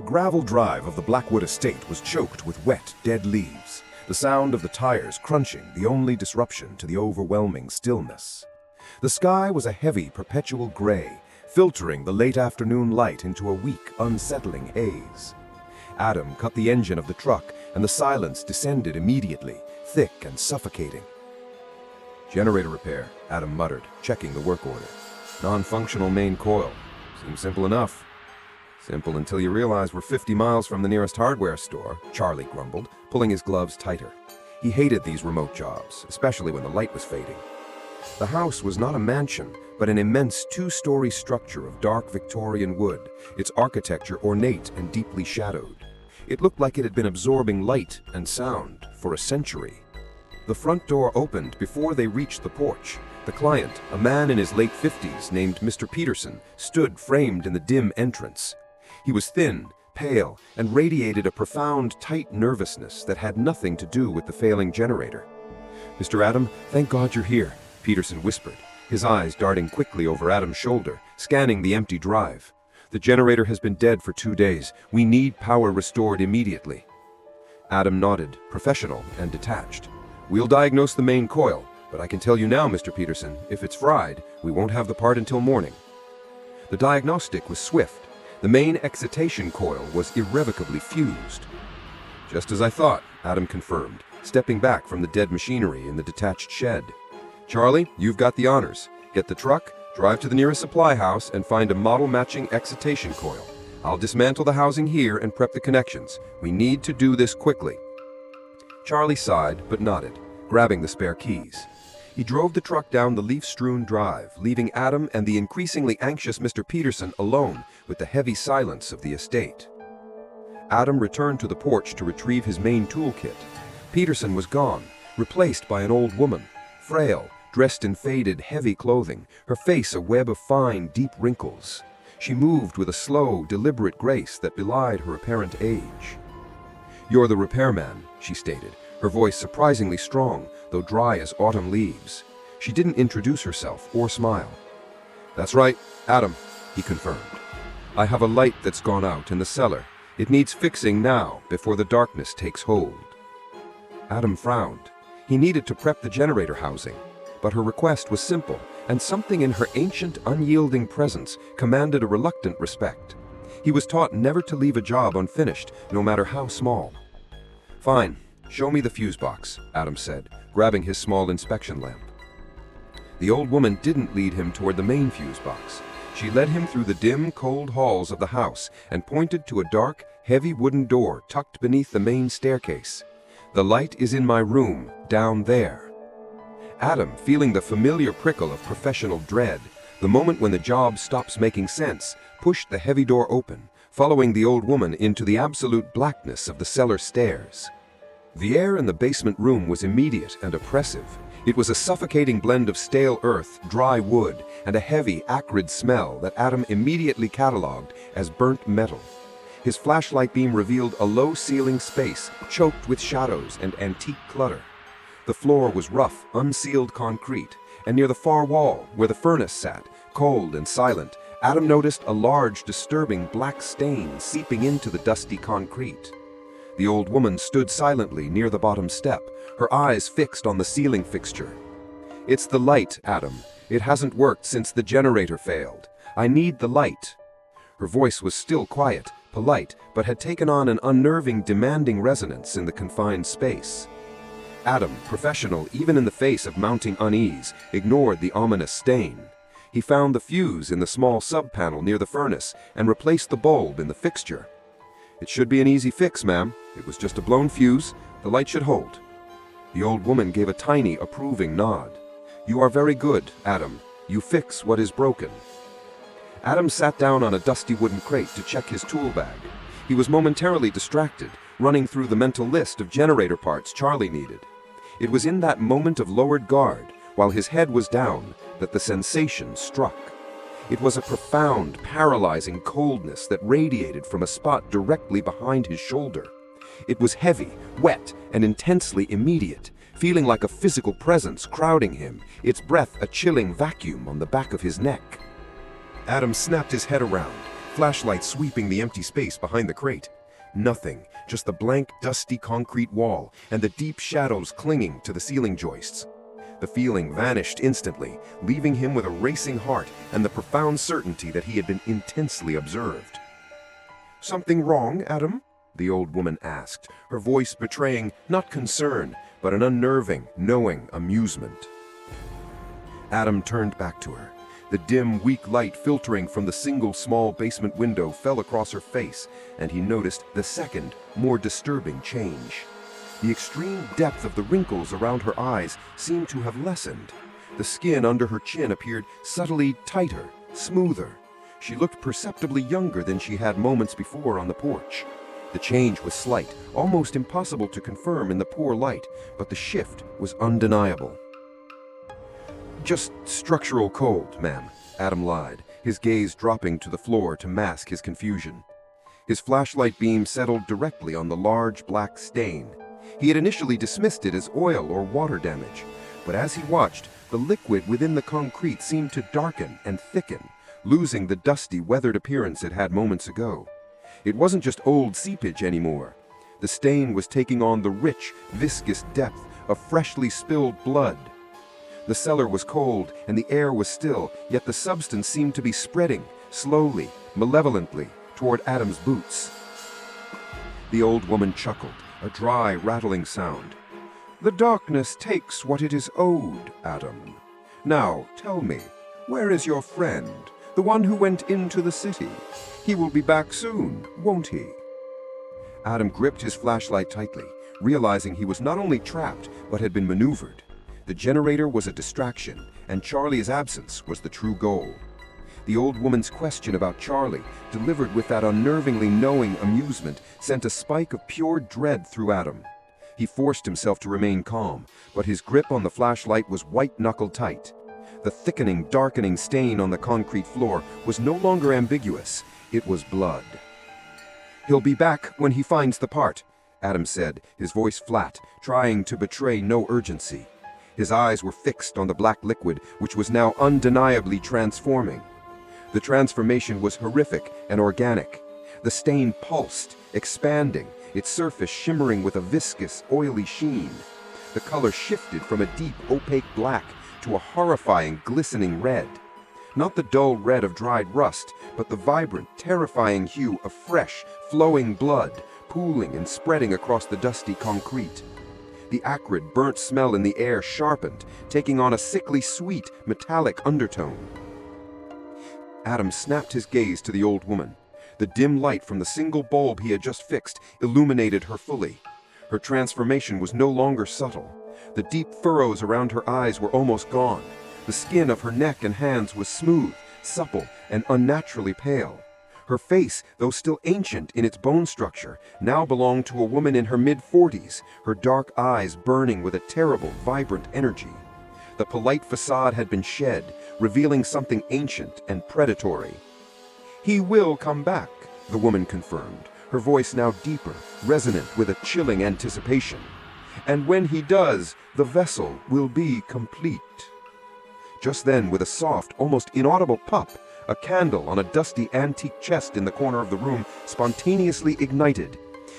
gravel drive of the Blackwood estate was choked with wet, dead leaves, the sound of the tires crunching the only disruption to the overwhelming stillness. The sky was a heavy, perpetual gray, filtering the late afternoon light into a weak, unsettling haze. Adam cut the engine of the truck, and the silence descended immediately, thick and suffocating. "Generator repair," Adam muttered, checking the work order. "Non-functional main coil. Seems simple enough." "Simple until you realize we're 50 miles from the nearest hardware store," Charlie grumbled, pulling his gloves tighter. He hated these remote jobs, especially when the light was fading. The house was not a mansion, but an immense two-story structure of dark Victorian wood, its architecture ornate and deeply shadowed. It looked like it had been absorbing light and sound for a century. The front door opened before they reached the porch. The client, a man in his late 50s named Mr. Peterson, stood framed in the dim entrance. He was thin, pale, and radiated a profound, tight nervousness that had nothing to do with the failing generator. "Mr. Adam, thank God you're here," Peterson whispered, his eyes darting quickly over Adam's shoulder, scanning the empty drive. "The generator has been dead for 2 days. We need power restored immediately." Adam nodded, professional and detached. "We'll diagnose the main coil, but I can tell you now, Mr. Peterson, if it's fried, we won't have the part until morning." The diagnostic was swift. The main excitation coil was irrevocably fused. "Just as I thought," Adam confirmed, stepping back from the dead machinery in the detached shed. "Charlie, you've got the honors. Get the truck, drive to the nearest supply house, and find a model-matching excitation coil. I'll dismantle the housing here and prep the connections. We need to do this quickly." Charlie sighed, but nodded, grabbing the spare keys. He drove the truck down the leaf-strewn drive, leaving Adam and the increasingly anxious Mr. Peterson alone with the heavy silence of the estate. Adam returned to the porch to retrieve his main toolkit. Peterson was gone, replaced by an old woman, frail, dressed in faded, heavy clothing, her face a web of fine, deep wrinkles. She moved with a slow, deliberate grace that belied her apparent age. "You're the repairman," she stated, her voice surprisingly strong, though dry as autumn leaves. She didn't introduce herself or smile. "That's right, Adam," he confirmed. "I have a light that's gone out in the cellar. It needs fixing now, before the darkness takes hold." Adam frowned. He needed to prep the generator housing, but her request was simple, and something in her ancient, unyielding presence commanded a reluctant respect. He was taught never to leave a job unfinished, no matter how small. "Fine. Show me the fuse box," Adam said, grabbing his small inspection lamp. The old woman didn't lead him toward the main fuse box. She led him through the dim, cold halls of the house and pointed to a dark, heavy wooden door tucked beneath the main staircase. "The light is in my room, down there." Adam, feeling the familiar prickle of professional dread, the moment when the job stops making sense, pushed the heavy door open, following the old woman into the absolute blackness of the cellar stairs. The air in the basement room was immediate and oppressive. It was a suffocating blend of stale earth, dry wood, and a heavy, acrid smell that Adam immediately cataloged as burnt metal. His flashlight beam revealed a low-ceiling space choked with shadows and antique clutter. The floor was rough, unsealed concrete, and near the far wall, where the furnace sat, cold and silent, Adam noticed a large, disturbing black stain seeping into the dusty concrete. The old woman stood silently near the bottom step, her eyes fixed on the ceiling fixture. "It's the light, Adam. It hasn't worked since the generator failed. I need the light." Her voice was still quiet, polite, but had taken on an unnerving, demanding resonance in the confined space. Adam, professional even in the face of mounting unease, ignored the ominous stain. He found the fuse in the small sub-panel near the furnace and replaced the bulb in the fixture. "It should be an easy fix, ma'am. It was just a blown fuse. The light should hold." The old woman gave a tiny, approving nod. "You are very good, Adam. You fix what is broken." Adam sat down on a dusty wooden crate to check his tool bag. He was momentarily distracted, running through the mental list of generator parts Charlie needed. It was in that moment of lowered guard, while his head was down, that the sensation struck. It was a profound, paralyzing coldness that radiated from a spot directly behind his shoulder. It was heavy, wet, and intensely immediate, feeling like a physical presence crowding him, its breath a chilling vacuum on the back of his neck. Adam snapped his head around, flashlight sweeping the empty space behind the crate. Nothing, just the blank, dusty concrete wall and the deep shadows clinging to the ceiling joists. The feeling vanished instantly, leaving him with a racing heart and the profound certainty that he had been intensely observed. "Something wrong, Adam?" the old woman asked, her voice betraying not concern, but an unnerving, knowing amusement. Adam turned back to her. The dim, weak light filtering from the single small basement window fell across her face, and he noticed the second, more disturbing change. The extreme depth of the wrinkles around her eyes seemed to have lessened. The skin under her chin appeared subtly tighter, smoother. She looked perceptibly younger than she had moments before on the porch. The change was slight, almost impossible to confirm in the poor light, but the shift was undeniable. "Just structural cold, ma'am," Adam lied, his gaze dropping to the floor to mask his confusion. His flashlight beam settled directly on the large black stain. He had initially dismissed it as oil or water damage, but as he watched, the liquid within the concrete seemed to darken and thicken, losing the dusty, weathered appearance it had moments ago. It wasn't just old seepage anymore. The stain was taking on the rich, viscous depth of freshly spilled blood. The cellar was cold and the air was still, yet the substance seemed to be spreading, slowly, malevolently, toward Adam's boots. The old woman chuckled, a dry, rattling sound. "The darkness takes what it is owed, Adam. Now, tell me, where is your friend, the one who went into the city? He will be back soon, won't he?" Adam gripped his flashlight tightly, realizing he was not only trapped, but had been maneuvered. The generator was a distraction, and Charlie's absence was the true goal. The old woman's question about Charlie, delivered with that unnervingly knowing amusement, sent a spike of pure dread through Adam. He forced himself to remain calm, but his grip on the flashlight was white-knuckled tight. The thickening, darkening stain on the concrete floor was no longer ambiguous. It was blood. "He'll be back when he finds the part," Adam said, his voice flat, trying to betray no urgency. His eyes were fixed on the black liquid, which was now undeniably transforming. The transformation was horrific and organic. The stain pulsed, expanding, its surface shimmering with a viscous, oily sheen. The color shifted from a deep, opaque black to a horrifying, glistening red. Not the dull red of dried rust, but the vibrant, terrifying hue of fresh, flowing blood, pooling and spreading across the dusty concrete. The acrid, burnt smell in the air sharpened, taking on a sickly sweet, metallic undertone. Adam snapped his gaze to the old woman. The dim light from the single bulb he had just fixed illuminated her fully. Her transformation was no longer subtle. The deep furrows around her eyes were almost gone. The skin of her neck and hands was smooth, supple, and unnaturally pale. Her face, though still ancient in its bone structure, now belonged to a woman in her mid-40s, her dark eyes burning with a terrible, vibrant energy. The polite facade had been shed, revealing something ancient and predatory. "He will come back," the woman confirmed, her voice now deeper, resonant with a chilling anticipation. "And when he does, the vessel will be complete." Just then, with a soft, almost inaudible pop, a candle on a dusty antique chest in the corner of the room spontaneously ignited.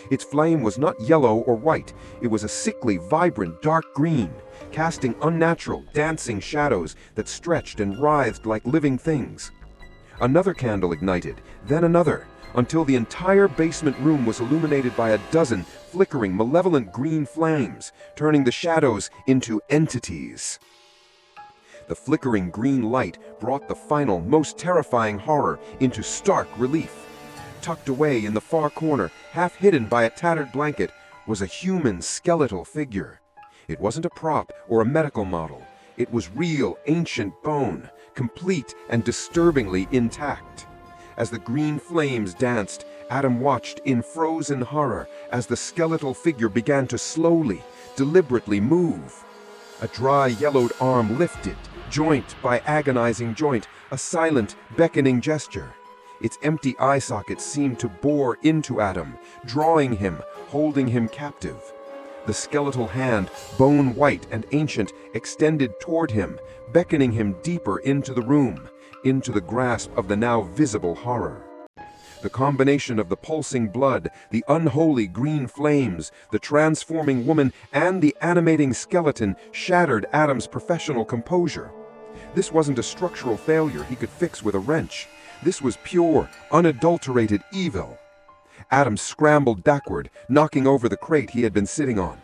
Its flame was not yellow or white, it was a sickly, vibrant, dark green, casting unnatural, dancing shadows that stretched and writhed like living things. Another candle ignited, then another, until the entire basement room was illuminated by a dozen flickering, malevolent green flames, turning the shadows into entities. The flickering green light brought the final, most terrifying horror into stark relief. Tucked away in the far corner, half hidden by a tattered blanket, was a human skeletal figure. It wasn't a prop or a medical model. It was real, ancient bone, complete and disturbingly intact. As the green flames danced, Adam watched in frozen horror as the skeletal figure began to slowly, deliberately move. A dry, yellowed arm lifted, joint by agonizing joint, a silent, beckoning gesture. Its empty eye sockets seemed to bore into Adam, drawing him, holding him captive. The skeletal hand, bone white and ancient, extended toward him, beckoning him deeper into the room, into the grasp of the now visible horror. The combination of the pulsing blood, the unholy green flames, the transforming woman, and the animating skeleton shattered Adam's professional composure. This wasn't a structural failure he could fix with a wrench. This was pure, unadulterated evil. Adam scrambled backward, knocking over the crate he had been sitting on.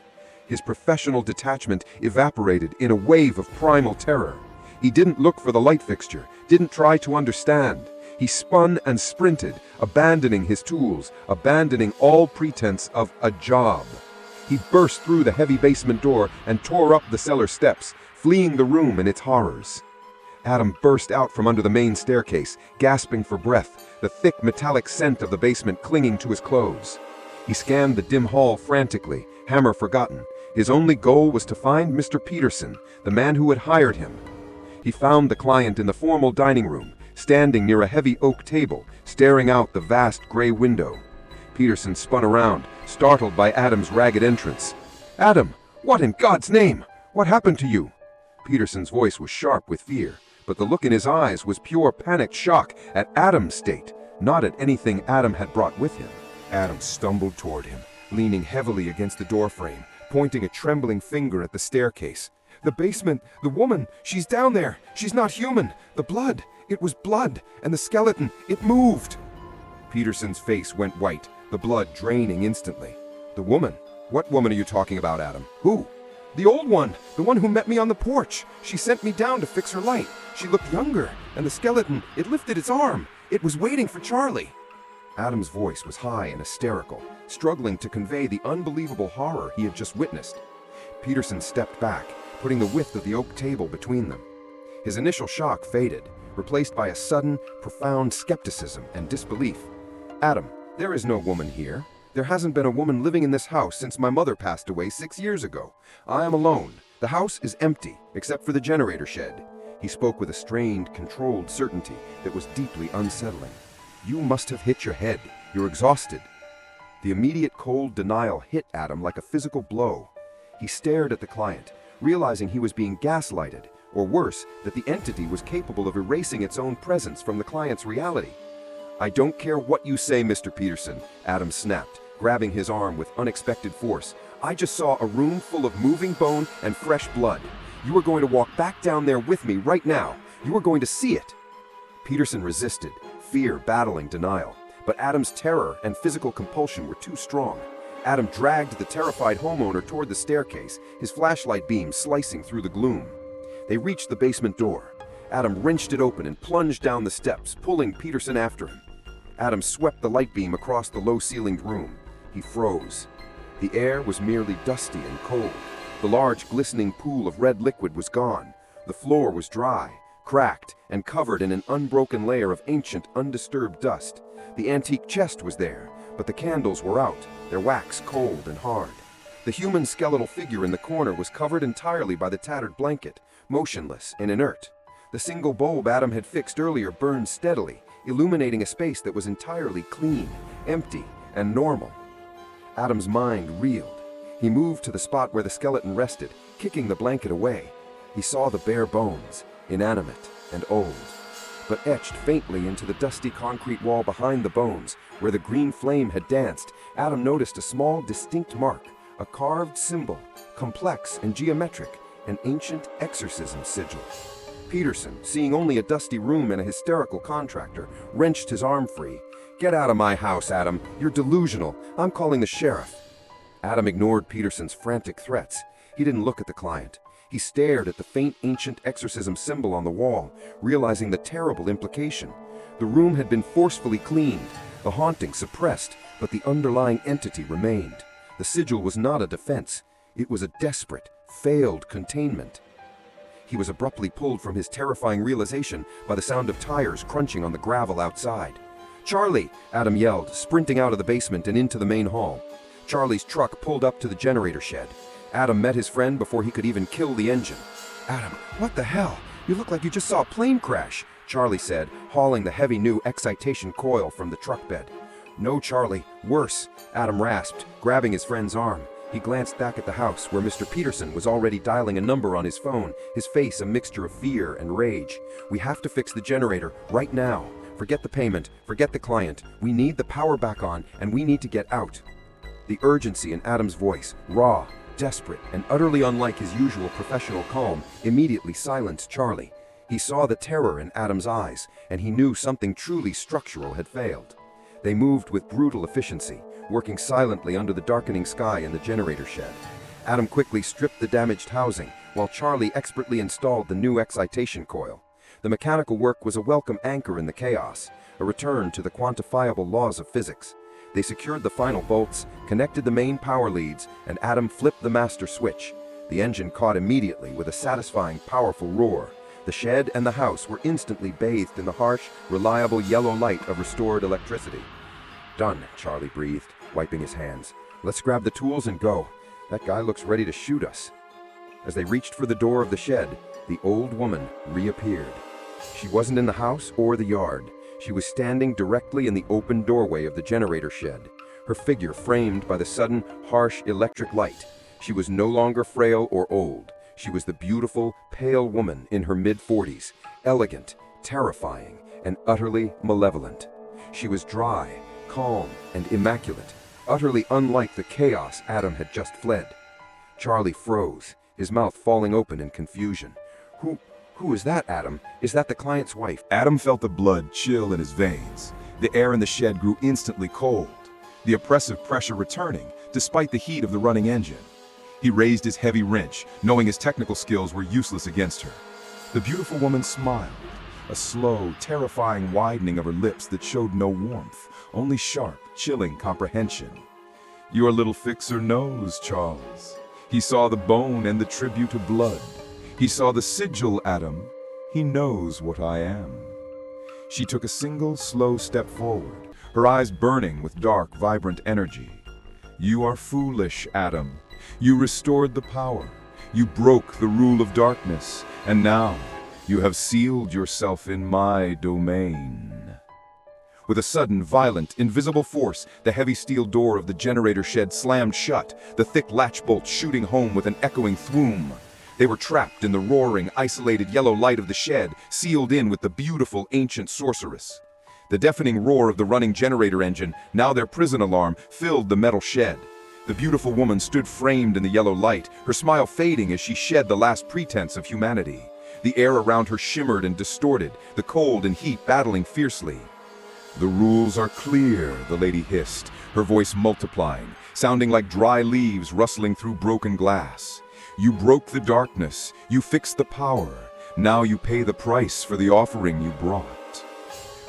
His professional detachment evaporated in a wave of primal terror. He didn't look for the light fixture, didn't try to understand. He spun and sprinted, abandoning his tools, abandoning all pretense of a job. He burst through the heavy basement door and tore up the cellar steps, fleeing the room and its horrors. Adam burst out from under the main staircase, gasping for breath, the thick metallic scent of the basement clinging to his clothes. He scanned the dim hall frantically, hammer forgotten. His only goal was to find Mr. Peterson, the man who had hired him. He found the client in the formal dining room, standing near a heavy oak table, staring out the vast gray window. Peterson spun around, startled by Adam's ragged entrance. "Adam, what in God's name? What happened to you?" Peterson's voice was sharp with fear, but the look in his eyes was pure panicked shock at Adam's state, not at anything Adam had brought with him. Adam stumbled toward him, leaning heavily against the doorframe, pointing a trembling finger at the staircase. "The basement, the woman, she's down there. She's not human. The blood, it was blood, and the skeleton, it moved." Peterson's face went white, the blood draining instantly. "The woman? What woman are you talking about, Adam? Who?" "The old one, the one who met me on the porch. She sent me down to fix her light. She looked younger, and the skeleton, it lifted its arm. It was waiting for Charlie." Adam's voice was high and hysterical, struggling to convey the unbelievable horror he had just witnessed. Peterson stepped back, putting the width of the oak table between them. His initial shock faded, replaced by a sudden, profound skepticism and disbelief. "Adam, there is no woman here. There hasn't been a woman living in this house since my mother passed away 6 years ago. I am alone. The house is empty, except for the generator shed." He spoke with a strained, controlled certainty that was deeply unsettling. "You must have hit your head. You're exhausted." The immediate cold denial hit Adam like a physical blow. He stared at the client, realizing he was being gaslighted, or worse, that the entity was capable of erasing its own presence from the client's reality. "I don't care what you say, Mr. Peterson," Adam snapped, grabbing his arm with unexpected force. "I just saw a room full of moving bone and fresh blood. You are going to walk back down there with me right now. You are going to see it." Peterson resisted, fear battling denial, but Adam's terror and physical compulsion were too strong. Adam dragged the terrified homeowner toward the staircase, his flashlight beam slicing through the gloom. They reached the basement door. Adam wrenched it open and plunged down the steps, pulling Peterson after him. Adam swept the light beam across the low-ceilinged room. He froze. The air was merely dusty and cold. The large, glistening pool of red liquid was gone. The floor was dry, cracked, and covered in an unbroken layer of ancient, undisturbed dust. The antique chest was there, but the candles were out, their wax cold and hard. The human skeletal figure in the corner was covered entirely by the tattered blanket, motionless and inert. The single bulb Adam had fixed earlier burned steadily, illuminating a space that was entirely clean, empty, and normal. Adam's mind reeled. He moved to the spot where the skeleton rested, kicking the blanket away. He saw the bare bones, inanimate and old, but etched faintly into the dusty concrete wall behind the bones, where the green flame had danced. Adam noticed a small, distinct mark, a carved symbol, complex and geometric, an ancient exorcism sigil. Peterson, seeing only a dusty room and a hysterical contractor, wrenched his arm free. "Get out of my house, Adam. You're delusional. I'm calling the sheriff." Adam ignored Peterson's frantic threats. He didn't look at the client. He stared at the faint ancient exorcism symbol on the wall, realizing the terrible implication. The room had been forcefully cleaned, the haunting suppressed, but the underlying entity remained. The sigil was not a defense. It was a desperate, failed containment. He was abruptly pulled from his terrifying realization by the sound of tires crunching on the gravel outside. "Charlie!" Adam yelled, sprinting out of the basement and into the main hall. Charlie's truck pulled up to the generator shed. Adam met his friend before he could even kill the engine. "Adam, what the hell? You look like you just saw a plane crash," Charlie said, hauling the heavy new excitation coil from the truck bed. "No, Charlie, worse," Adam rasped, grabbing his friend's arm. He glanced back at the house, where Mr. Peterson was already dialing a number on his phone, his face a mixture of fear and rage. "We have to fix the generator, right now. Forget the payment, forget the client. We need the power back on, and we need to get out." The urgency in Adam's voice, raw, desperate, and utterly unlike his usual professional calm, immediately silenced Charlie. He saw the terror in Adam's eyes, and he knew something truly structural had failed. They moved with brutal efficiency, working silently under the darkening sky in the generator shed. Adam quickly stripped the damaged housing, while Charlie expertly installed the new excitation coil. The mechanical work was a welcome anchor in the chaos, a return to the quantifiable laws of physics. They secured the final bolts, connected the main power leads, and Adam flipped the master switch. The engine caught immediately with a satisfying, powerful roar. The shed and the house were instantly bathed in the harsh, reliable yellow light of restored electricity. "Done," Charlie breathed, wiping his hands. "Let's grab the tools and go. That guy looks ready to shoot us." As they reached for the door of the shed, the old woman reappeared. She wasn't in the house or the yard. She was standing directly in the open doorway of the generator shed, her figure framed by the sudden, harsh electric light. She was no longer frail or old. She was the beautiful, pale woman in her mid-40s, elegant, terrifying, and utterly malevolent. She was dry, calm, and immaculate, utterly unlike the chaos Adam had just fled. Charlie froze, his mouth falling open in confusion. Who is that, Adam? Is that the client's wife?" Adam felt the blood chill in his veins. The air in the shed grew instantly cold, the oppressive pressure returning, despite the heat of the running engine. He raised his heavy wrench, knowing his technical skills were useless against her. The beautiful woman smiled, a slow, terrifying widening of her lips that showed no warmth, only sharp, chilling comprehension. "Your little Phixer knows, Charles. He saw the bone and the tribute of blood. He saw the sigil, Adam. He knows what I am." She took a single, slow step forward, her eyes burning with dark, vibrant energy. "You are foolish, Adam. You restored the power. You broke the rule of darkness, and now you have sealed yourself in my domain." With a sudden, violent, invisible force, the heavy steel door of the generator shed slammed shut, the thick latch bolt shooting home with an echoing thwoom. They were trapped in the roaring, isolated yellow light of the shed, sealed in with the beautiful ancient sorceress. The deafening roar of the running generator engine, now their prison alarm, filled the metal shed. The beautiful woman stood framed in the yellow light, her smile fading as she shed the last pretense of humanity. The air around her shimmered and distorted, the cold and heat battling fiercely. "The rules are clear," the lady hissed, her voice multiplying, sounding like dry leaves rustling through broken glass. "You broke the darkness, you fixed the power. Now you pay the price for the offering you brought."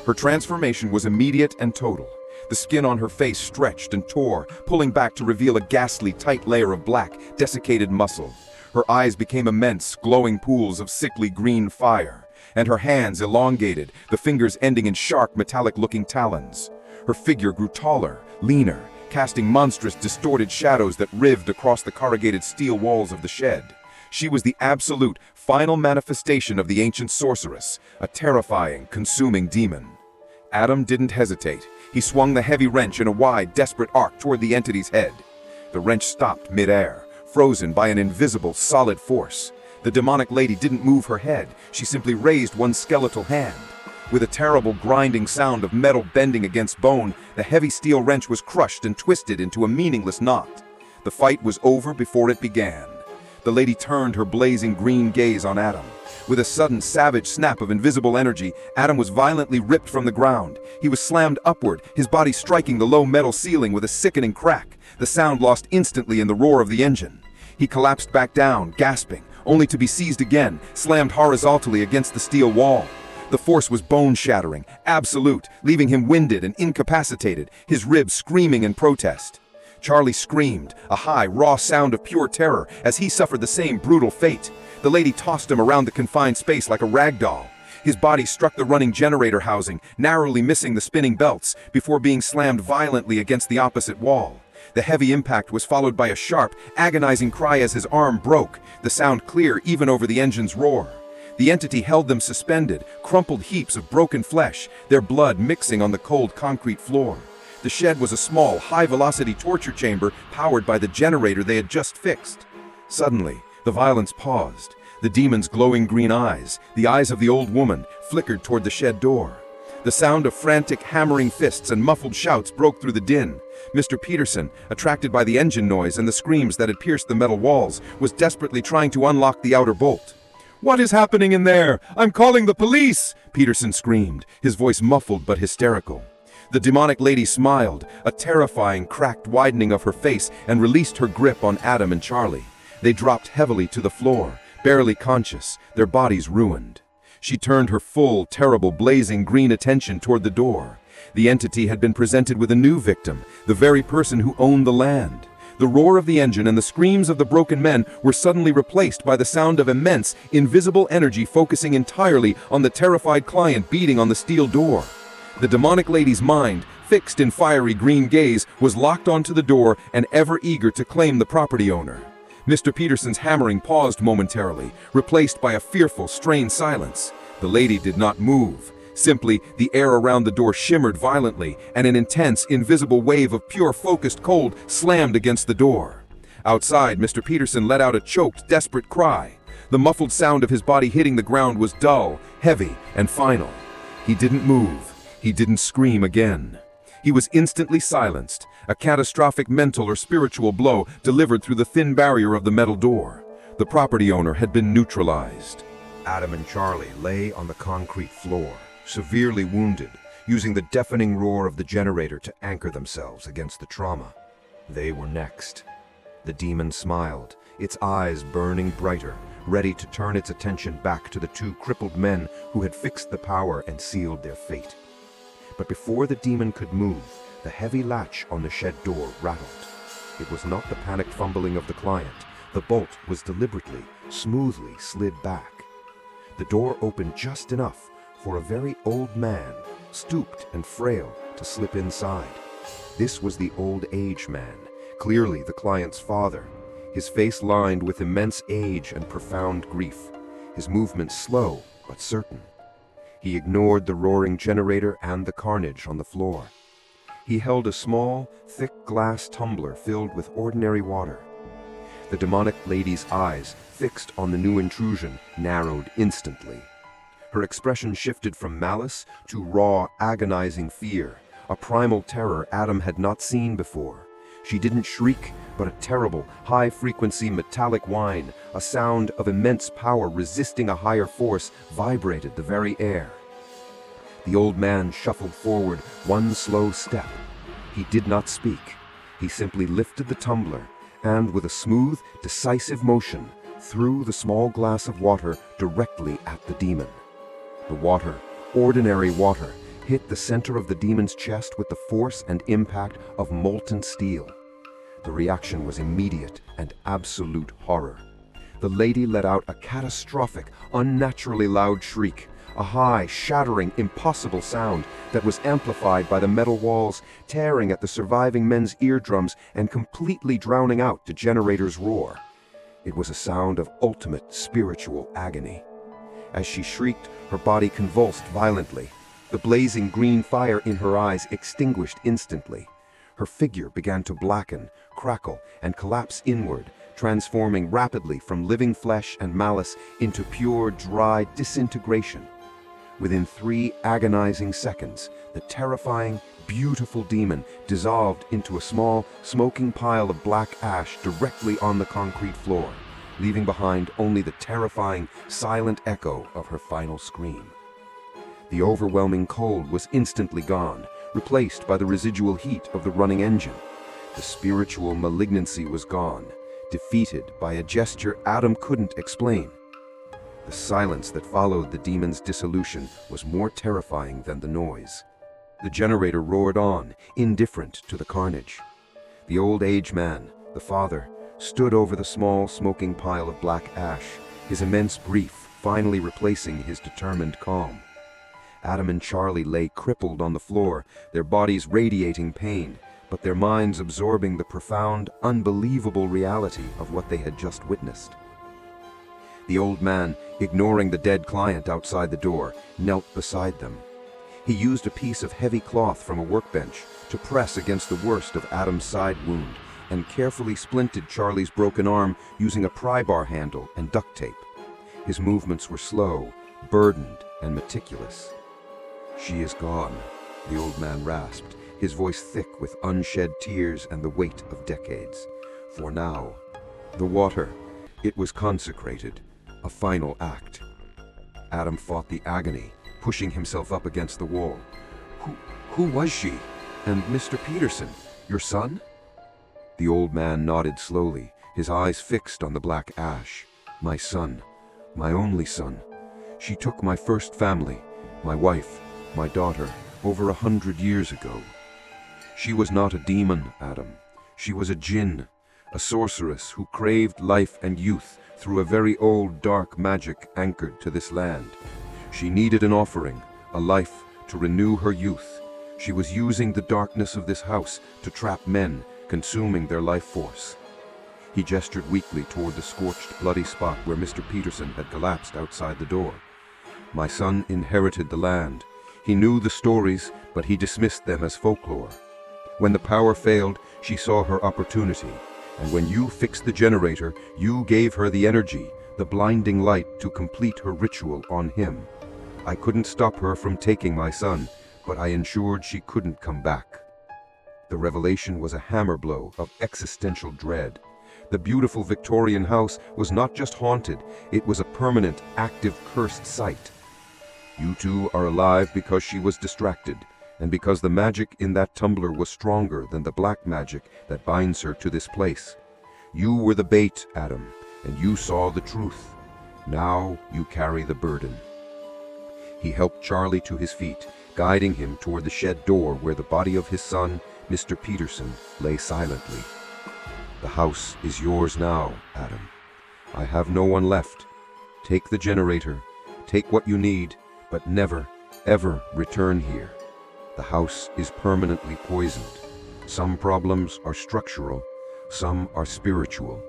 Her transformation was immediate and total. The skin on her face stretched and tore, pulling back to reveal a ghastly, tight layer of black, desiccated muscle. Her eyes became immense, glowing pools of sickly green fire, and her hands elongated, the fingers ending in sharp, metallic-looking talons. Her figure grew taller, leaner, casting monstrous, distorted shadows that writhed across the corrugated steel walls of the shed. She was the absolute, final manifestation of the ancient sorceress, a terrifying, consuming demon. Adam didn't hesitate. He swung the heavy wrench in a wide, desperate arc toward the entity's head. The wrench stopped mid-air, frozen by an invisible, solid force. The demonic lady didn't move her head. She simply raised one skeletal hand. With a terrible grinding sound of metal bending against bone, the heavy steel wrench was crushed and twisted into a meaningless knot. The fight was over before it began. The lady turned her blazing green gaze on Adam. With a sudden, savage snap of invisible energy, Adam was violently ripped from the ground. He was slammed upward, his body striking the low metal ceiling with a sickening crack, the sound lost instantly in the roar of the engine. He collapsed back down, gasping, only to be seized again, slammed horizontally against the steel wall. The force was bone-shattering, absolute, leaving him winded and incapacitated, his ribs screaming in protest. Charlie screamed, a high, raw sound of pure terror, as he suffered the same brutal fate. The lady tossed him around the confined space like a rag doll. His body struck the running generator housing, narrowly missing the spinning belts, before being slammed violently against the opposite wall. The heavy impact was followed by a sharp, agonizing cry as his arm broke, the sound clear even over the engine's roar. The entity held them suspended, crumpled heaps of broken flesh, their blood mixing on the cold concrete floor. The shed was a small, high-velocity torture chamber powered by the generator they had just fixed. Suddenly, the violence paused. The demon's glowing green eyes, the eyes of the old woman, flickered toward the shed door. The sound of frantic hammering fists and muffled shouts broke through the din. Mr. Peterson, attracted by the engine noise and the screams that had pierced the metal walls, was desperately trying to unlock the outer bolt. "What is happening in there? I'm calling the police!" Peterson screamed, his voice muffled but hysterical. The demonic lady smiled, a terrifying, cracked widening of her face, and released her grip on Adam and Charlie. They dropped heavily to the floor, barely conscious, their bodies ruined. She turned her full, terrible, blazing green attention toward the door. The entity had been presented with a new victim, the very person who owned the land. The roar of the engine and the screams of the broken men were suddenly replaced by the sound of immense, invisible energy focusing entirely on the terrified client beating on the steel door. The demonic lady's mind, fixed in fiery green gaze, was locked onto the door and ever eager to claim the property owner. Mr. Peterson's hammering paused momentarily, replaced by a fearful, strained silence. The lady did not move. Simply, the air around the door shimmered violently, and an intense, invisible wave of pure, focused cold slammed against the door. Outside, Mr. Peterson let out a choked, desperate cry. The muffled sound of his body hitting the ground was dull, heavy, and final. He didn't move. He didn't scream again. He was instantly silenced, a catastrophic mental or spiritual blow delivered through the thin barrier of the metal door. The property owner had been neutralized. Adam and Charlie lay on the concrete floor, severely wounded, using the deafening roar of the generator to anchor themselves against the trauma. They were next. The demon smiled, its eyes burning brighter, ready to turn its attention back to the two crippled men who had fixed the power and sealed their fate. But before the demon could move, the heavy latch on the shed door rattled. It was not the panicked fumbling of the client. The bolt was deliberately, smoothly slid back. The door opened just enough for a very old man, stooped and frail, to slip inside. This was the old age man, clearly the client's father, his face lined with immense age and profound grief, his movements slow but certain. He ignored the roaring generator and the carnage on the floor. He held a small, thick glass tumbler filled with ordinary water. The demonic lady's eyes, fixed on the new intrusion, narrowed instantly. Her expression shifted from malice to raw, agonizing fear, a primal terror Adam had not seen before. She didn't shriek, but a terrible, high-frequency metallic whine, a sound of immense power resisting a higher force, vibrated the very air. The old man shuffled forward one slow step. He did not speak. He simply lifted the tumbler and, with a smooth, decisive motion, threw the small glass of water directly at the demon. The water, ordinary water, hit the center of the demon's chest with the force and impact of molten steel. The reaction was immediate and absolute horror. The lady let out a catastrophic, unnaturally loud shriek, a high, shattering, impossible sound that was amplified by the metal walls, tearing at the surviving men's eardrums and completely drowning out the generator's roar. It was a sound of ultimate spiritual agony. As she shrieked, her body convulsed violently. The blazing green fire in her eyes extinguished instantly. Her figure began to blacken, crackle, and collapse inward, transforming rapidly from living flesh and malice into pure, dry disintegration. Within 3 agonizing seconds, the terrifying, beautiful demon dissolved into a small, smoking pile of black ash directly on the concrete floor, leaving behind only the terrifying, silent echo of her final scream. The overwhelming cold was instantly gone, replaced by the residual heat of the running engine. The spiritual malignancy was gone, defeated by a gesture Adam couldn't explain. The silence that followed the demon's dissolution was more terrifying than the noise. The generator roared on, indifferent to the carnage. The old age man, the father, stood over the small, smoking pile of black ash, his immense grief finally replacing his determined calm. Adam and Charlie lay crippled on the floor, their bodies radiating pain, but their minds absorbing the profound, unbelievable reality of what they had just witnessed. The old man, ignoring the dead client outside the door, knelt beside them. He used a piece of heavy cloth from a workbench to press against the worst of Adam's side wound and carefully splinted Charlie's broken arm using a pry bar handle and duct tape. His movements were slow, burdened, and meticulous. She is gone, the old man rasped, his voice thick with unshed tears and the weight of decades. For now, the water, it was consecrated, a final act. Adam fought the agony, pushing himself up against the wall. Who was she? And Mr. Peterson, your son? The old man nodded slowly, his eyes fixed on the black ash. My son, my only son. She took my first family, my wife, my daughter, over 100 years ago. She was not a demon, Adam. She was a Jinn, a sorceress who craved life and youth through a very old dark magic anchored to this land. She needed an offering, a life to renew her youth. She was using the darkness of this house to trap men, consuming their life force. He gestured weakly toward the scorched, bloody spot where Mr. Peterson had collapsed outside the door. My son inherited the land. He knew the stories, but he dismissed them as folklore. When the power failed, she saw her opportunity. And when you fixed the generator, you gave her the energy, the blinding light to complete her ritual on him. I couldn't stop her from taking my son, but I ensured she couldn't come back. The revelation was a hammer blow of existential dread. The beautiful Victorian house was not just haunted, it was a permanent, active, cursed site. You two are alive because she was distracted, and because the magic in that tumbler was stronger than the black magic that binds her to this place. You were the bait, Adam, and you saw the truth. Now you carry the burden. He helped Charlie to his feet, guiding him toward the shed door where the body of his son, Mr. Peterson, lay silently. The house is yours now, Adam. I have no one left. Take the generator, take what you need, but never, ever return here. The house is permanently poisoned. Some problems are structural, some are spiritual,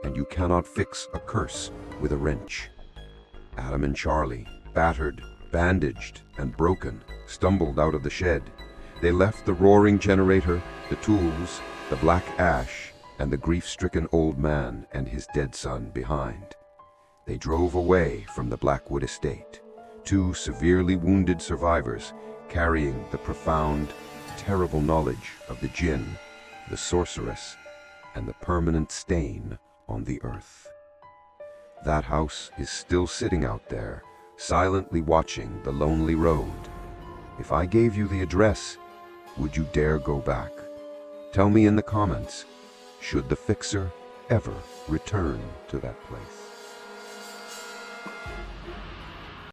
and you cannot fix a curse with a wrench. Adam and Charlie, battered, bandaged, and broken, stumbled out of the shed. They left the roaring generator, the tools, the black ash, and the grief-stricken old man and his dead son behind. They drove away from the Blackwood estate, two severely wounded survivors carrying the profound, terrible knowledge of the Jinn, the Sorceress, and the permanent stain on the earth. That house is still sitting out there, silently watching the lonely road. If I gave you the address, would you dare go back? Tell me in the comments, should the Phixer ever return to that place?